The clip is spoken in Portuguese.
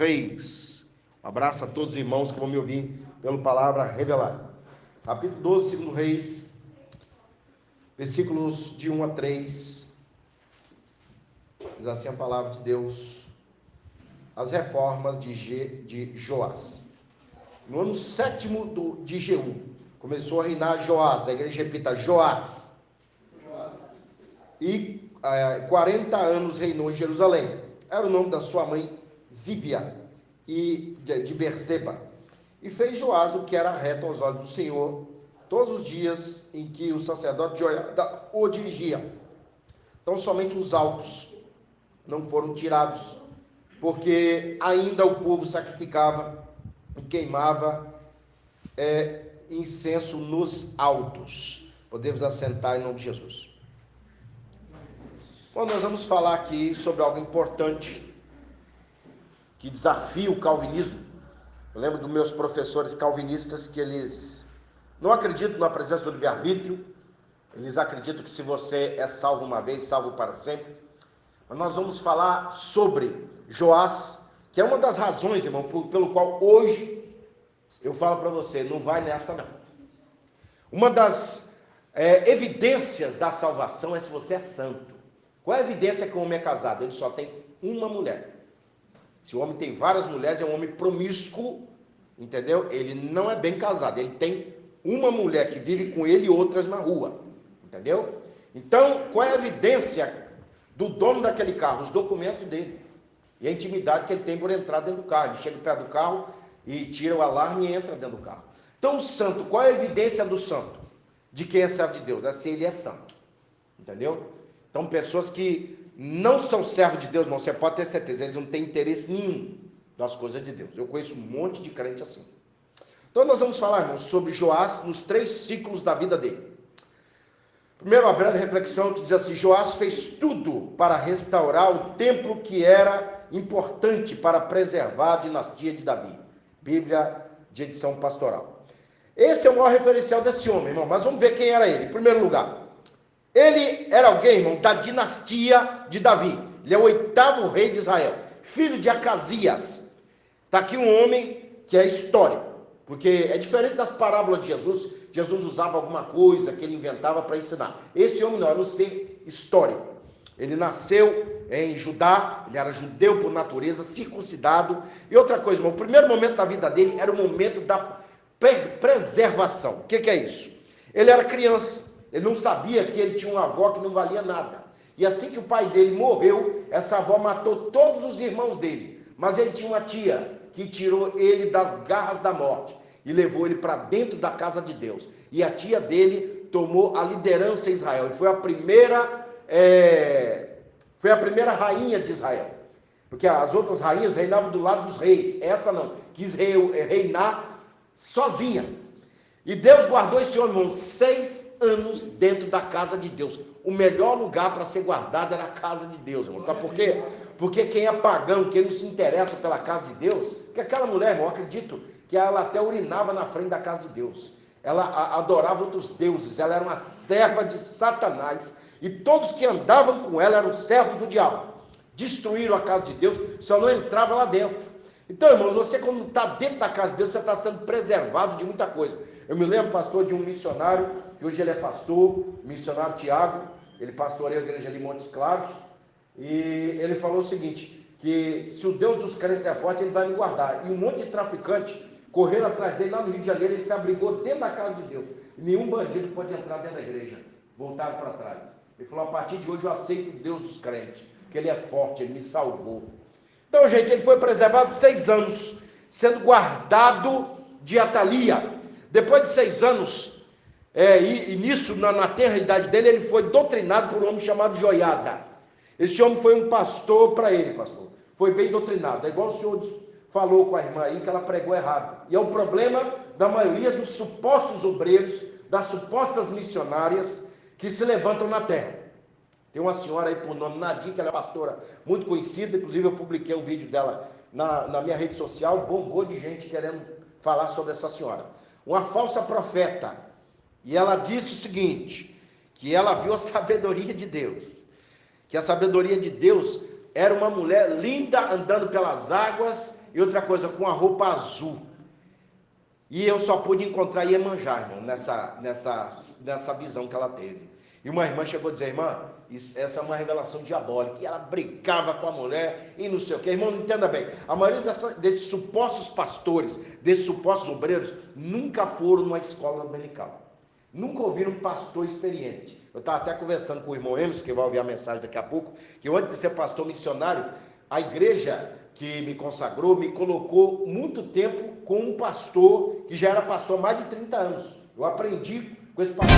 Reis. Um abraço a todos os irmãos que vão me ouvir pela palavra revelada. Capítulo 12, 2 Reis, versículos de 1 a 3. Diz assim a palavra de Deus. As reformas de Joás. No ano 7º de Jeú, começou a reinar Joás. A igreja repita, Joás. E 40 anos reinou em Jerusalém. Era o nome da sua mãe Zíbia e de Berseba. E fez Joás o que era reto aos olhos do Senhor, todos os dias em que o sacerdote Joiada o dirigia. Então somente os altos não foram tirados, porque ainda o povo sacrificava e queimava incenso nos altos. Podemos assentar em nome de Jesus. Bom, nós vamos falar aqui sobre algo importante que desafia o calvinismo. Eu lembro dos meus professores calvinistas que eles não acreditam na presença do livre-arbítrio. Eles acreditam que se você é salvo uma vez, salvo para sempre. Mas nós vamos falar sobre Joás, que é uma das razões, irmão, pelo qual hoje eu falo para você, não vai nessa não. Uma das evidências da salvação é se você é santo. Qual é a evidência que o homem é casado? Ele só tem uma mulher. Se o homem tem várias mulheres, é um homem promíscuo, entendeu? Ele não é bem casado, ele tem uma mulher que vive com ele e outras na rua, entendeu? Então, qual é a evidência do dono daquele carro? Os documentos dele e a intimidade que ele tem por entrar dentro do carro. Ele chega perto do carro e tira o alarme e entra dentro do carro. Então, o santo, qual é a evidência do santo? De quem é servo de Deus? É se ele é santo, entendeu? Então, pessoas que não são servos de Deus, irmão, você pode ter certeza, eles não têm interesse nenhum das coisas de Deus. Eu conheço um monte de crente assim. Então, nós vamos falar, irmão, sobre Joás nos 3 ciclos da vida dele. Primeiro, uma breve reflexão que diz assim: Joás fez tudo para restaurar o templo que era importante para preservar a dinastia de Davi. Bíblia de edição pastoral. Esse é o maior referencial desse homem, irmão, mas vamos ver quem era ele. Em primeiro lugar, ele era alguém, irmão, da dinastia de Davi. Ele é o 8º rei de Israel, filho de Acasias. Está aqui um homem que é histórico, porque é diferente das parábolas de Jesus. Jesus usava alguma coisa que ele inventava para ensinar. Esse homem não, era um ser histórico. Ele nasceu em Judá, ele era judeu por natureza, circuncidado. E outra coisa, irmão, o primeiro momento da vida dele era o momento da preservação. O que é isso? Ele era criança. Ele não sabia que ele tinha uma avó que não valia nada. E assim que o pai dele morreu, essa avó matou todos os irmãos dele. Mas ele tinha uma tia que tirou ele das garras da morte e levou ele para dentro da casa de Deus. E a tia dele tomou a liderança em Israel. E foi a primeira rainha de Israel. Porque as outras rainhas reinavam do lado dos reis. Essa não. Quis reinar sozinha. E Deus guardou esse homem, irmão, 6 anos dentro da casa de Deus. O melhor lugar para ser guardado era a casa de Deus, irmão. Sabe por quê? Porque quem é pagão, quem não se interessa pela casa de Deus, porque aquela mulher, irmão, eu acredito que ela até urinava na frente da casa de Deus. Ela adorava outros deuses, ela era uma serva de Satanás. E todos que andavam com ela eram servos do diabo. Destruíram a casa de Deus, só não entrava lá dentro. Então, irmãos, você quando está dentro da casa de Deus, você está sendo preservado de muita coisa. Eu me lembro, pastor, de um missionário, que hoje ele é pastor, missionário Tiago, ele pastoreia a igreja de Montes Claros, e ele falou o seguinte, que se o Deus dos crentes é forte, ele vai me guardar. E um monte de traficante correram atrás dele lá no Rio de Janeiro, ele se abrigou dentro da casa de Deus. E nenhum bandido pode entrar dentro da igreja. Voltaram para trás. Ele falou, a partir de hoje eu aceito o Deus dos crentes, porque ele é forte, ele me salvou. Então, gente, ele foi preservado 6 anos, sendo guardado de Atalia. Depois de 6 anos, e nisso, na tenra idade dele, ele foi doutrinado por um homem chamado Joiada. Esse homem foi um pastor para ele, pastor. Foi bem doutrinado. É igual o senhor falou com a irmã aí, que ela pregou errado. E é o problema da maioria dos supostos obreiros, das supostas missionárias que se levantam na terra. Tem uma senhora aí por nome Nadine, que ela é pastora muito conhecida, inclusive eu publiquei um vídeo dela na minha rede social, bombou de gente querendo falar sobre essa senhora. Uma falsa profeta, e ela disse o seguinte, que ela viu a sabedoria de Deus, que a sabedoria de Deus era uma mulher linda andando pelas águas e outra coisa com a roupa azul. E eu só pude encontrar Iemanjá, irmão, nessa visão que ela teve. E uma irmã chegou a dizer, irmã, essa é uma revelação diabólica. E ela brigava com a mulher e não sei o que. Irmão, entenda bem, a maioria desses supostos pastores, desses supostos obreiros, nunca foram numa escola dominical. Nunca ouviram um pastor experiente. Eu estava até conversando com o irmão Emerson, que vai ouvir a mensagem daqui a pouco, que antes de ser pastor missionário, a igreja que me consagrou me colocou muito tempo com um pastor que já era pastor há mais de 30 anos. Eu aprendi com esse pastor.